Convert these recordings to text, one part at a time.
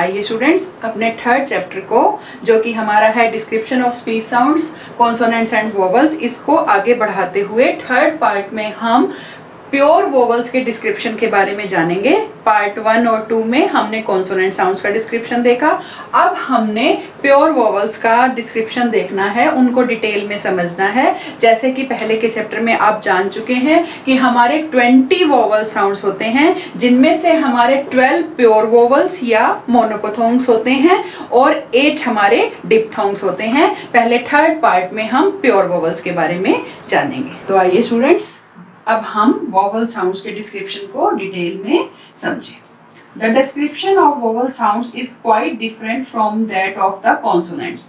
आइए स्टूडेंट्स अपने third chapter को, जो कि हमारा है description of speech sounds, consonants and vowels, इसको आगे बढ़ाते हुए थर्ड पार्ट में हम प्योर वोवल्स के डिस्क्रिप्शन के बारे में जानेंगे। पार्ट 1 और 2 में हमने कॉन्सोनेंट साउंड्स का डिस्क्रिप्शन देखा। अब हमने प्योर वोवल्स का डिस्क्रिप्शन देखना है, उनको डिटेल में समझना है। जैसे कि पहले के चैप्टर में आप जान चुके हैं कि हमारे 20 वोवल साउंड्स होते हैं, जिनमें से हमारे 12 प्योर वोवल्स या मोनोपोथोंग्स होते हैं और 8 हमारे डिप्थोंग्स होते हैं। पहले थर्ड पार्ट में हम प्योर वोवल्स के बारे में जानेंगे। तो आइए स्टूडेंट्स, अब हम वोवल साउंड्स के डिस्क्रिप्शन को डिटेल में समझें। The description of vowel sounds is quite different from that of the consonants.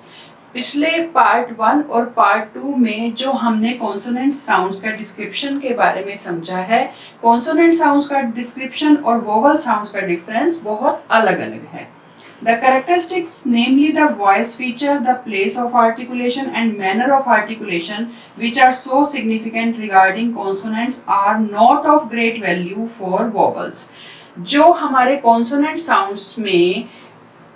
पिछले पार्ट 1 और पार्ट 2 में जो हमने कॉन्सोनेंट साउंड्स का डिस्क्रिप्शन के बारे में समझा है, कॉन्सोनेंट साउंड्स का डिस्क्रिप्शन और वोवल साउंड्स का डिफरेंस बहुत अलग अलग है। The characteristics, namely the voice feature, the place of articulation and manner of articulation, which are so significant regarding consonants, are not of great value for vowels. जो हमारे consonant sounds में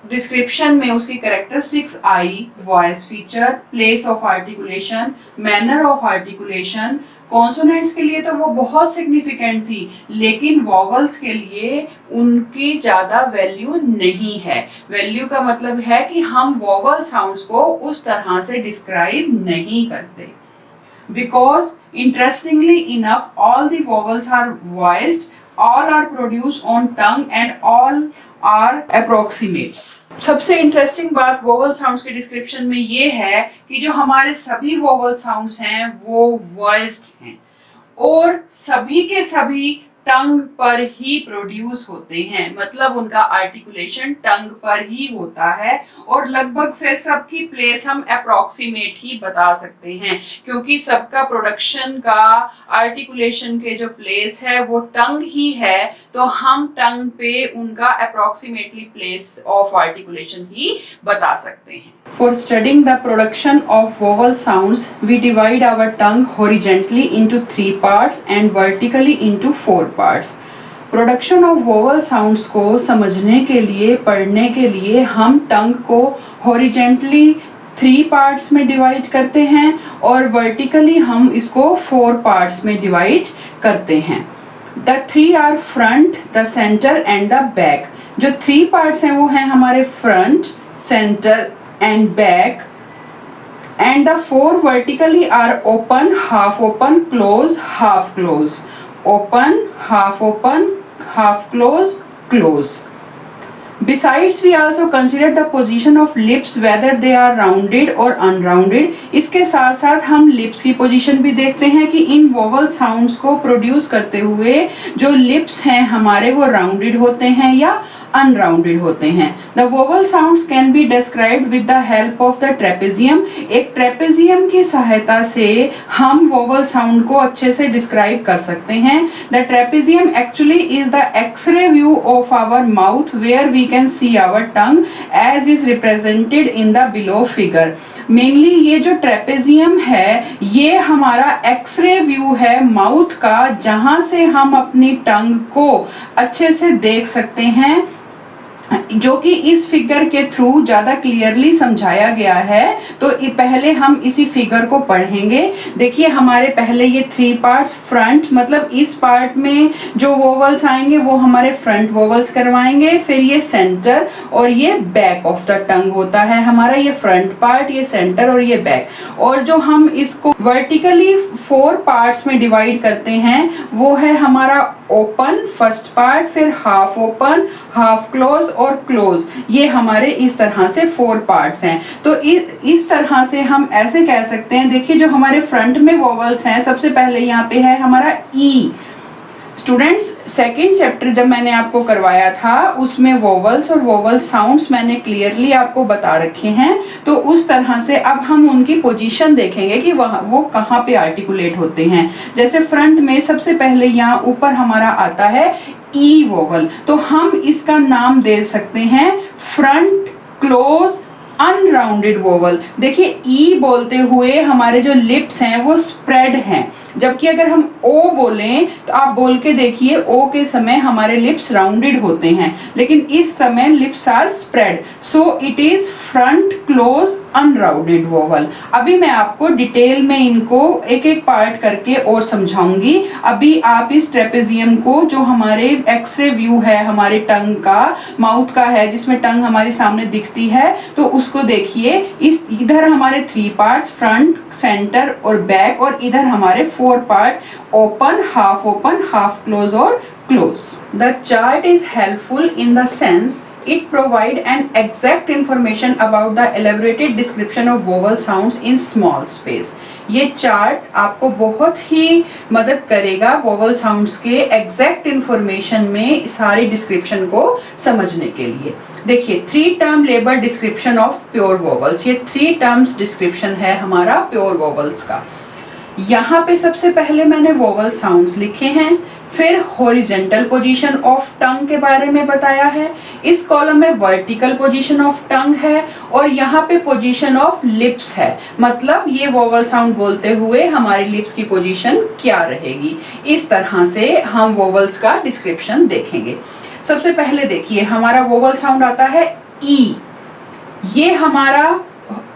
description में उसकी characteristics I, voice feature, place of articulation, manner of articulation, consonants के लिए तो वो बहुत सिग्निफिकेंट थी, लेकिन वॉवल्स के लिए उनकी ज़्यादा वैल्यू नहीं है। वैल्यू का मतलब है कि हम वॉवल साउंड्स को उस तरह से डिस्क्राइब नहीं करते। Because interestingly enough all the vowels are voiced, all are produced on tongue and all are approximates. सबसे इंटरेस्टिंग बात वोवल साउंड्स के डिस्क्रिप्शन में ये है कि जो हमारे सभी वोवल साउंड्स हैं वो वॉइस्ड हैं और सभी के सभी टंग पर ही प्रोड्यूस होते हैं, मतलब उनका आर्टिकुलेशन टंग पर ही होता है और लगभग से सबकी प्लेस हम अप्रोक्सीमेट ही बता सकते हैं, क्योंकि सबका प्रोडक्शन का आर्टिकुलेशन के जो प्लेस है वो टंग ही है, तो हम टंग पे उनका अप्रोक्सीमेटली प्लेस ऑफ आर्टिकुलेशन ही बता सकते हैं। For studying the production of vowel sounds, we divide our tongue horizontally into 3 parts and vertically into 4 parts. Production of vowel sounds को समझने के लिए, पढ़ने के लिए हम टंग को horizontally 3 पार्ट्स में डिवाइड करते हैं और वर्टिकली हम इसको 4 पार्ट्स में डिवाइड करते हैं। The 3 are front, the center and the back. जो 3 पार्ट्स हैं वो हैं हमारे front, center and back, and the 4 vertically are open, half open, close, half close, open, half open, half close, close. Besides, we also consider the position of lips, whether they are rounded or unrounded. इसके साथ साथ हम lips की position भी देखते हैं कि इन vowel sounds को प्रोड्यूस करते हुए जो लिप्स हैं हमारे वो राउंडेड होते हैं या अनराउंडेड होते हैं। The vowel sounds can be described with the help of the trapezium. एक ट्रेपेजियम की सहायता से हम वोवल साउंड को अच्छे से डिस्क्राइब कर सकते हैं। The trapezium actually is the x-ray view of our mouth where we can see our tongue edge is represented in the below figure. Mainly ये जो ट्रेपेजियम है ये हमारा एक्सरे व्यू है माउथ का, जहां से हम अपनी टंग को अच्छे से देख सकते हैं, जो कि इस फिगर के थ्रू ज्यादा क्लियरली समझाया गया है। तो पहले हम इसी फिगर को पढ़ेंगे। देखिए हमारे पहले ये 3 पार्ट्स, फ्रंट मतलब इस पार्ट में जो वोवल्स आएंगे वो हमारे फ्रंट वोवल्स करवाएंगे, फिर ये सेंटर और ये बैक ऑफ द टंग होता है हमारा, ये फ्रंट पार्ट, ये सेंटर और ये बैक। और जो हम इसको वर्टिकली 4 पार्ट्स में डिवाइड करते हैं वो है हमारा ओपन फर्स्ट पार्ट, फिर हाफ ओपन, हाफ क्लोज और क्लोज। ये हमारे इस तरह से 4 पार्ट्स हैं। तो इस तरह से हम ऐसे कह सकते हैं। देखिए जो हमारे फ्रंट में वोवल्स हैं, सबसे पहले यहाँ पे है हमारा ई। स्टूडेंट्स, सेकेंड चैप्टर जब मैंने आपको करवाया था उसमें वोवल्स और वोवल साउंड्स मैंने क्लियरली आपको बता रखे हैं। तो उस तरह से अब हम उनकी पोजीशन देखेंगे कि वो कहाँ पे आर्टिकुलेट होते हैं। जैसे फ्रंट में सबसे पहले यहाँ ऊपर हमारा आता है ई वोवल, तो हम इसका नाम दे सकते हैं फ्रंट क्लोज अनराउंडेड वोवल। देखिए ई बोलते हुए हमारे जो लिप्स हैं वो स्प्रेड हैं, जबकि अगर हम ओ बोलें तो आप बोल के देखिए, ओ के समय हमारे लिप्स राउंडेड होते हैं, लेकिन इस समय lips are spread, so it is front close unrounded vowel. अभी मैं आपको डिटेल में इनको एक एक पार्ट करके और समझाऊंगी। अभी आप इस ट्रेपेजियम को, जो हमारे एक्सरे व्यू है हमारे टंग का, माउथ का है जिसमें टंग हमारे सामने दिखती है, तो उसको देखिए। इस इधर हमारे 3 पार्ट्स, फ्रंट, सेंटर और बैक, और इधर हमारे 4 पार्ट, ओपन, हाफ क्लोज और close. The chart is helpful in the sense it provide an exact information about the elaborated description of vowel sounds in small space। ये chart आपको बहुत ही मदद करेगा वोवल साउंड्स के एग्जैक्ट इंफॉर्मेशन में सारी description को समझने के लिए। देखिए 3 term label description of pure vowels, ये 3 टर्म्स डिस्क्रिप्शन है हमारा प्योर वोवल्स का। यहाँ पे सबसे पहले मैंने वोवल साउंड्स लिखे हैं, फिर हॉरिजेंटल पोजीशन ऑफ टंग के बारे में बताया है, इस कॉलम में वर्टिकल पोजीशन ऑफ टंग है, और यहाँ पे पोजीशन ऑफ लिप्स है, मतलब ये वोवल साउंड बोलते हुए हमारी लिप्स की पोजीशन क्या रहेगी। इस तरह से हम वोवल्स का डिस्क्रिप्शन देखेंगे। सबसे पहले देखिए हमारा वोवल साउंड आता है ई। ये हमारा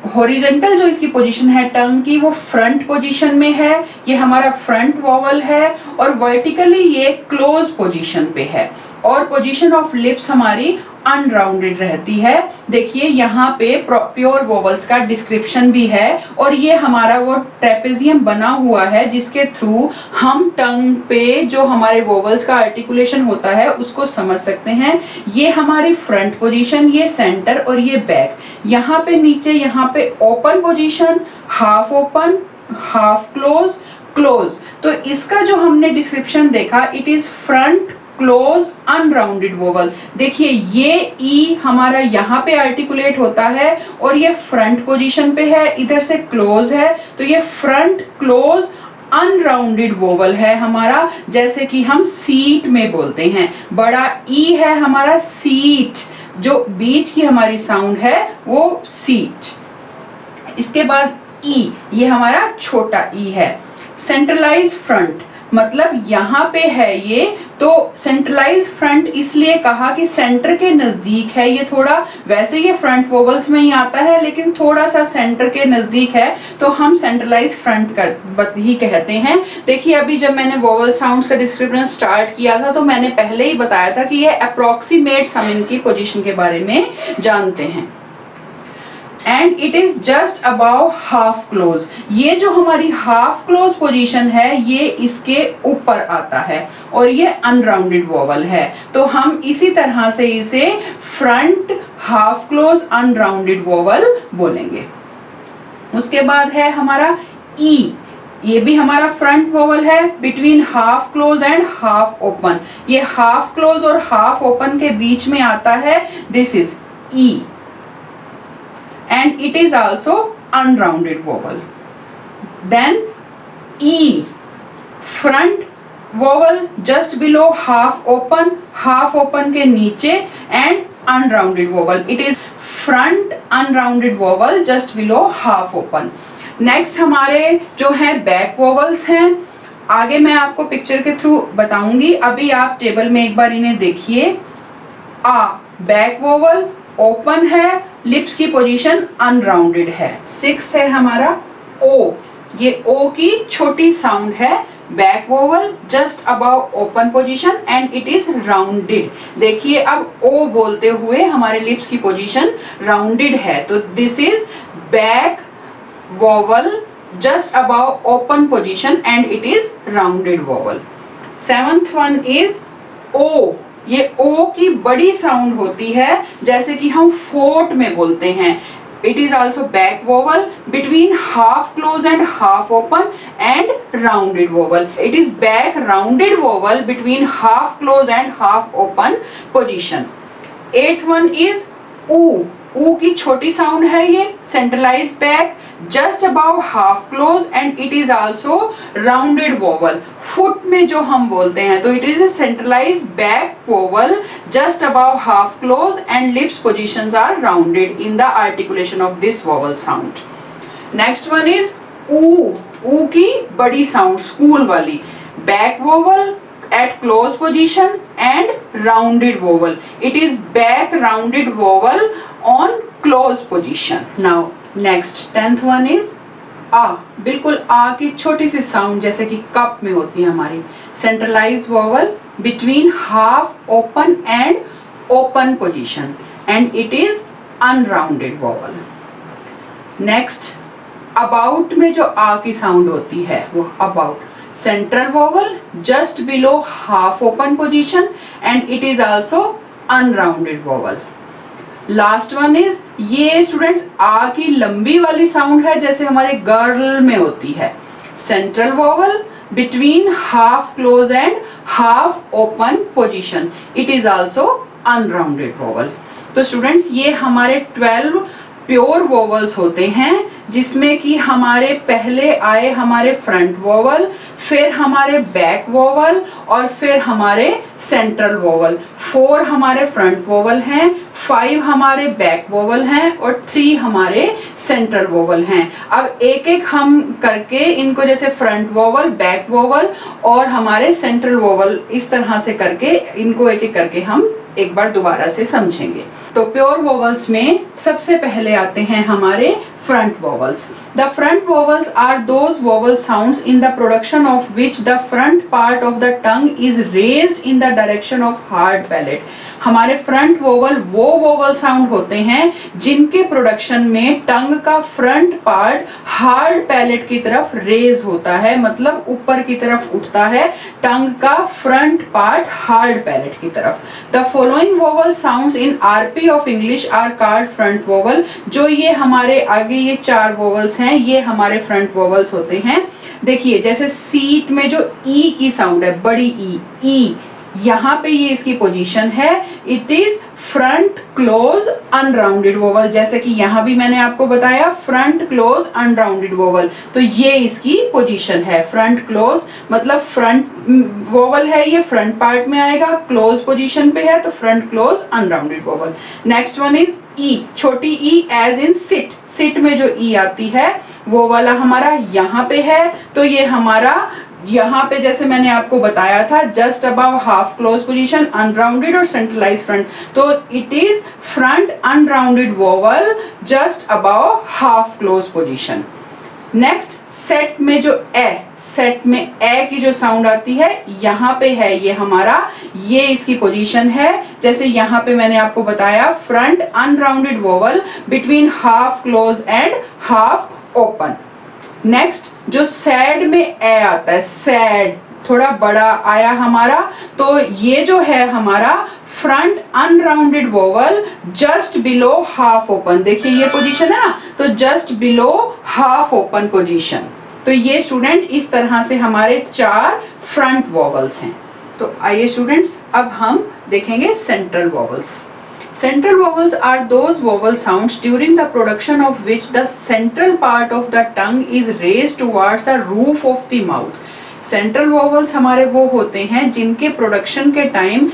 हॉरिजेंटल जो इसकी पोजीशन है टंग की, वो फ्रंट पोजीशन में है, ये हमारा फ्रंट वोवल है, और वर्टिकली ये क्लोज पोजीशन पे है, और पोजीशन ऑफ लिप्स हमारी अनराउंडेड रहती है। देखिए यहाँ पे प्योर वोवल्स का डिस्क्रिप्शन भी है, और ये हमारा वो ट्रेपेजियम बना हुआ है जिसके थ्रू हम टंग पे जो हमारे वोवल्स का आर्टिकुलेशन होता है उसको समझ सकते हैं। ये हमारी फ्रंट पोजीशन, ये सेंटर और ये बैक। यहाँ पे नीचे यहाँ पे open position, half open, half close, close. तो इसका जो हमने डिस्क्रिप्शन देखा, it is front close unrounded vowel. देखिए ये ई हमारा यहाँ पे आर्टिकुलेट होता है, और ये फ्रंट पोजीशन पे है, इधर से क्लोज है, तो ये फ्रंट क्लोज अनराउंडेड वोवल है हमारा, जैसे कि हम सीट में बोलते हैं। बड़ा ई है हमारा सीट, जो बीच की हमारी साउंड है वो सीट। इसके बाद ई, ये हमारा छोटा ई है। सेंट्रलाइज फ्रंट, मतलब यहाँ पे है ये, तो सेंट्रलाइज फ्रंट इसलिए कहा कि सेंटर के नजदीक है ये थोड़ा। वैसे ये फ्रंट वोवल्स में ही आता है, लेकिन थोड़ा सा सेंटर के नजदीक है, तो हम सेंट्रलाइज फ्रंट कर ही कहते हैं। देखिए अभी जब मैंने वोवल साउंड्स का डिस्क्रिप्शन स्टार्ट किया था, तो मैंने पहले ही बताया था कि ये अप्रोक्सीमेट हम इनकी पोजीशन के बारे में जानते हैं। And it is just about half close, ये जो हमारी हाफ क्लोज पोजीशन है ये इसके ऊपर आता है, और ये अनराउंडेड वोवल है, तो हम इसी तरह से इसे front half close unrounded vowel बोलेंगे। उसके बाद है हमारा ई, ये भी हमारा फ्रंट वोवल है, between half close and half open. ये हाफ क्लोज और हाफ ओपन के बीच में आता है, this is E, and it is also unrounded vowel. Then E, front vowel just below half open के नीचे, and unrounded vowel. It is front unrounded vowel just below half open. Next हमारे जो है बैक वोवल्स हैं, आगे मैं आपको picture के थ्रू बताऊंगी। अभी आप टेबल में एक बार इन्हें देखिए। आ, बैक वोवल ओपन है, लिप्स की पोजीशन अनराउंडेड है। 6th है हमारा ओ, ये ओ की छोटी साउंड है, back vowel just about open position and it is rounded. देखिए अब ओ बोलते हुए हमारे लिप्स की पोजीशन राउंडेड है, तो this is back vowel just about open position and it is rounded vowel. 7th one is ओ, ये ओ की बड़ी साउंड होती है, जैसे कि हम फोर्ट में बोलते हैं। It is also back vowel between half close and half open and rounded vowel. It is back rounded vowel between half close and half open position. 8th one is ऊ, ऊ की छोटी साउंड है, ये centralised back just about half close and it is also rounded vowel. Foot में जो हम बोलते हैं, तो it is a centralised back vowel just about half close and lips positions are rounded in the articulation of this vowel sound. Next one is ऊ, ऊ की बड़ी साउंड स्कूल वाली, back vowel at close position and rounded vowel. It is back rounded vowel on close position. Now next 10th one is आ, बिल्कुल आ की छोटी सी sound जैसे कि कप में होती है हमारी, centralise vowel between half open and open position and it is unrounded vowel. Next about में जो आ की साउंड होती है वो about, central vowel just below half open position and it is also unrounded vowel. Last one is ये students आ की लंबी वाली साउंड है जैसे हमारे गर्ल में होती है, central vowel between half close and half open position, it is also unrounded vowel. तो स्टूडेंट्स ये हमारे 12 प्योर वोवल्स होते हैं जिसमें कि हमारे पहले आए हमारे फ्रंट वोवल, फिर हमारे बैक वोवल और फिर हमारे सेंट्रल वोवल. 4 हमारे फ्रंट वोवल हैं, 5 हमारे बैक वोवल हैं और 3 हमारे सेंट्रल वोवल हैं. अब एक एक हम करके इनको जैसे फ्रंट वोवल, बैक वोवल और हमारे सेंट्रल वोवल इस तरह से करके इनको एक एक करके हम एक बार दोबारा से समझेंगे. तो प्योर वोवल्स में सबसे पहले आते हैं हमारे front vowels. The front vowels are those vowel sounds in the production of which the front part of the tongue is raised in the direction of hard palate. हमारे फ्रंट वोवल वो vowel sound होते हैं जिनके production में टंग का front part hard palate की तरफ raise होता है, मतलब ऊपर की तरफ उठता है टंग का फ्रंट पार्ट हार्ड पैलेट की तरफ. The following vowel sounds in RP of English are called front vowel. जो ये हमारे आगे ये 4 वोवल्स हैं ये हमारे फ्रंट वोवल्स होते हैं. देखिए जैसे सीट में जो ई की साउंड है, बड़ी ई, यहाँ पे ये इसकी पोजीशन है, it is front close unrounded vowel. जैसे कि यहाँ भी मैंने आपको बताया फ्रंट क्लोज अनराउंडेड वोवल, तो ये इसकी पोजीशन है. फ्रंट क्लोज मतलब फ्रंट वोवल है, ये फ्रंट पार्ट में आएगा, क्लोज पोजीशन पे है तो front close unrounded vowel. Next one is ई, छोटी ई एज इन सिट. सिट में जो ई आती है वो वाला हमारा यहाँ पे है, तो ये हमारा यहाँ पे जैसे मैंने आपको बताया था just above half close position, unrounded और सेंट्रलाइज फ्रंट, तो it is front unrounded vowel just above half close position. Next set में जो ए, सेट में ए की जो साउंड आती है यहाँ पे है ये हमारा, ये इसकी पोजीशन है. जैसे यहाँ पे मैंने आपको बताया front unrounded vowel between half close and half open. Next जो सैड में ए आता है, सैड थोड़ा बड़ा आया हमारा, तो ये जो है हमारा front unrounded vowel just below half open. देखिए ये पोजीशन है ना, तो just below half open position. तो ये स्टूडेंट इस तरह से हमारे 4 फ्रंट वोवल्स हैं. तो आइए स्टूडेंट्स अब हम देखेंगे central vowels. Central vowels are those vowel sounds during the production of which the central part of the tongue is raised towards the roof of the mouth. Central vowels हमारे वो होते हैं जिनके प्रोडक्शन के time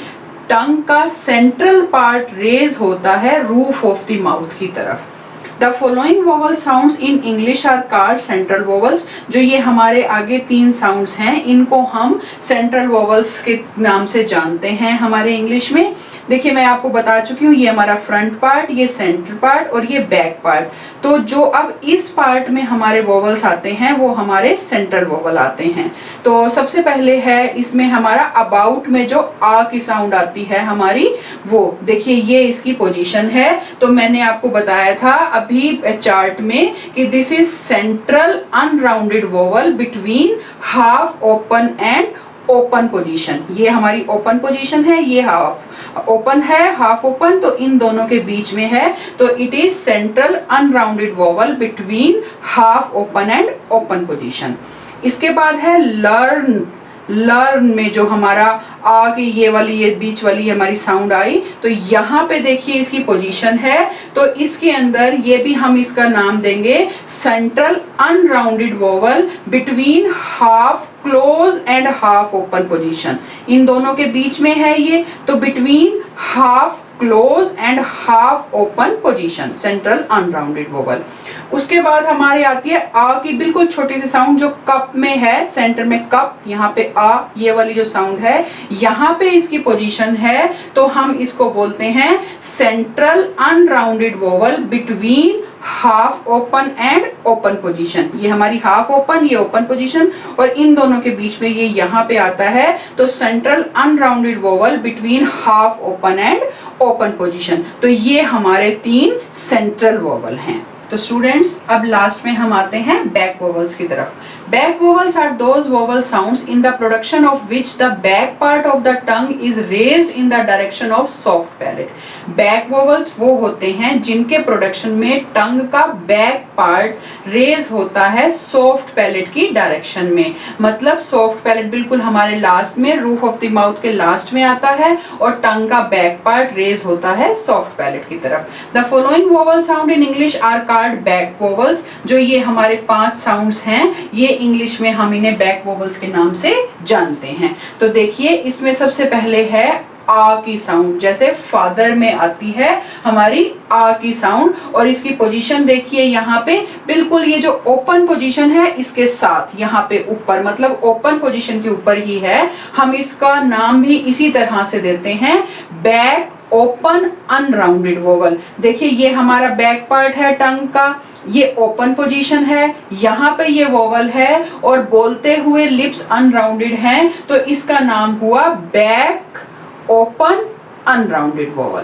टंग का central part raise होता है roof of the mouth की तरफ. The following vowel sounds in English are called central vowels. जो ये हमारे आगे 3 साउंड्स हैं इनको हम सेंट्रल वोवल्स के नाम से जानते हैं हमारे इंग्लिश में. देखिए मैं आपको बता चुकी हूँ ये हमारा फ्रंट पार्ट, ये सेंटर पार्ट और ये बैक पार्ट. तो जो अब इस पार्ट में हमारे वोवल्स आते हैं वो हमारे सेंट्रल वोवल आते हैं. तो सबसे पहले है इसमें हमारा अबाउट में जो आ की साउंड आती है हमारी, वो देखिए ये इसकी पोजीशन है. तो मैंने आपको बताया था अभी चार्ट में कि this is central unrounded vowel between half open and open position. ये हमारी ओपन पोजीशन है, ये हाफ ओपन है, हाफ ओपन, तो इन दोनों के बीच में है, तो it is central unrounded vowel between half open and open position. इसके बाद है लर्न. लर्न में जो हमारा आ की ये वाली ये बीच वाली हमारी साउंड आई, तो यहाँ पे देखिए इसकी पोजीशन है, तो इसके अंदर ये भी हम इसका नाम देंगे central unrounded vowel between half close and half open position. इन दोनों के बीच में है ये, तो between half close and half open position, central unrounded vowel. उसके बाद हमारे आती है आ की बिल्कुल छोटी सी साउंड जो कप में है, सेंटर में कप, यहाँ पे आ, ये वाली जो साउंड है यहाँ पे इसकी पोजीशन है, तो हम इसको बोलते हैं central unrounded vowel between half open and open position. ये हमारी हाफ ओपन, ये ओपन पोजीशन, और इन दोनों के बीच में ये यहाँ पे आता है, तो central unrounded vowel between half open and open position. तो ये हमारे 3 सेंट्रल वोवल हैं। तो स्टूडेंट्स अब लास्ट में हम आते हैं बैक वोवल्स की तरफ। Back vowels are those vowel sounds in the production of which the back part of the tongue is raised in the direction of soft palate. Back vowels वो होते हैं जिनके प्रोडक्शन में टंग का बैक पार्ट रेज होता है soft palate की direction में। मतलब सॉफ्ट पैलेट बिल्कुल हमारे लास्ट में, रूफ ऑफ द माउथ के लास्ट में आता है, और टंग का बैक पार्ट रेज होता है सॉफ्ट पैलेट की तरफ। The following vowel sound in English are called back vowels. जो ये हमारे 5 साउंड्स हैं, ये इंग्लिश में हम इन्हें बैक वोवल्स के नाम से जानते हैं। तो देखिए इसमें सबसे पहले है आ की साउंड, जैसे फादर में आती है हमारी आ की साउंड, और इसकी पोजीशन देखिए यहाँ पे बिल्कुल ये जो ओपन पोजीशन है इसके साथ यहाँ पे ऊपर, मतलब ओपन पोजीशन के ऊपर ही है। हम इसका नाम भी इसी तरह से देते हैं बैक ओपन अनराउंडेड वोवल। देखिए ये हमारा बैक पार्ट है टंग का, ये ओपन पोजीशन है, यहाँ पे ये वोवल है, और बोलते हुए लिप्स अनराउंडेड हैं, तो इसका नाम हुआ back open unrounded vowel.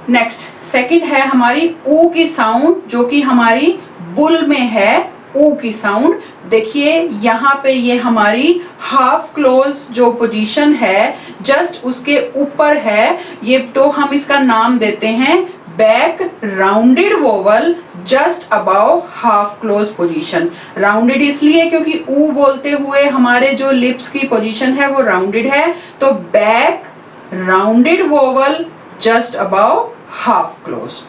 Next second है हमारी ऊ की साउंड, जो कि हमारी बुल में है, ऊ की साउंड। देखिए यहाँ पे ये हमारी हाफ क्लोज जो पोजीशन है जस्ट उसके ऊपर है, ये तो हम इसका नाम देते हैं back rounded vowel just about half close position. Rounded इसलिए क्योंकि ऊ बोलते हुए हमारे जो लिप्स की पोजीशन है वो राउंडेड है, तो back rounded vowel just about half close.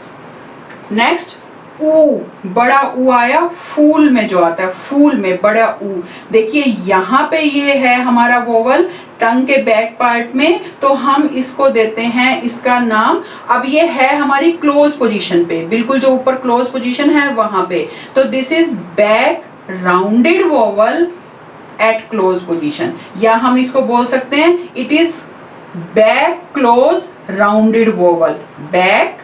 Next ऊ, बड़ा ऊ आया फूल में जो आता है, फूल में बड़ा ऊ। देखिए यहाँ पे ये है हमारा वोवल टंग के बैक पार्ट में, तो हम इसको देते हैं इसका नाम, अब ये है हमारी क्लोज पोजीशन पे, बिल्कुल जो ऊपर क्लोज पोजीशन है वहां पे, तो this is back rounded vowel eight close position, या हम इसको बोल सकते हैं it is back close rounded vowel, back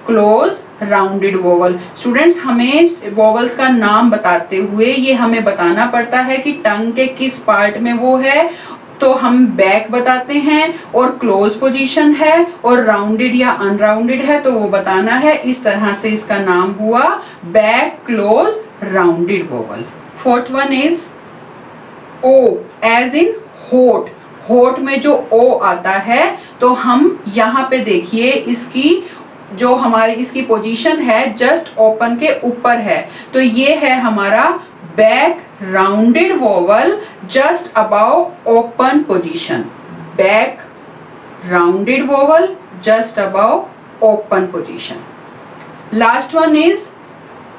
close rounded vowel. Students हमें वोवल्स का नाम बताते हुए ये हमें बताना पड़ता है कि टंग के किस पार्ट में वो है, तो हम बैक बताते हैं, और क्लोज पोजीशन है, और राउंडेड या अनराउंडेड है तो वो बताना है। इस तरह से इसका नाम हुआ back close rounded vowel. Fourth one is ओ, एज इन होठ। होठ में जो ओ आता है, तो हम यहाँ पे देखिए इसकी जो हमारी इसकी पोजीशन है जस्ट ओपन के ऊपर है, तो ये है हमारा back rounded vowel just about open position, back rounded vowel just about open position. Last one is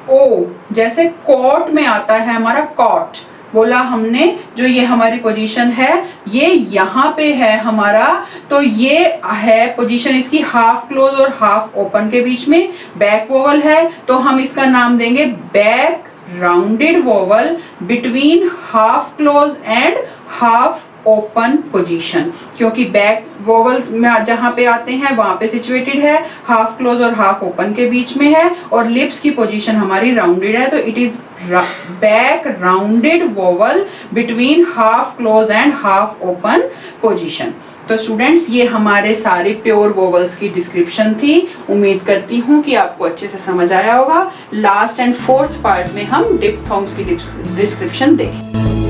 ओ, जैसे कोट में आता है हमारा कॉट, बोला हमने जो ये हमारी पोजीशन है ये यहाँ पे है हमारा, तो ये है पोजीशन इसकी हाफ क्लोज और हाफ ओपन के बीच में, बैक वोवल है, तो हम इसका नाम देंगे back rounded vowel between half close and half open position, क्योंकि बैक वोवल में जहाँ पे आते हैं वहां पे सिचुएटेड है, हाफ क्लोज और हाफ ओपन के बीच में है, और लिप्स की पोजीशन हमारी राउंडेड है, तो it is back rounded vowel between half close and half open position. तो स्टूडेंट्स ये हमारे सारे प्योर वोवल्स की डिस्क्रिप्शन थी। उम्मीद करती हूँ कि आपको अच्छे से समझ आया होगा। लास्ट एंड फोर्थ पार्ट में हम डिप्थोंग्स की डिस्क्रिप्शन देखें।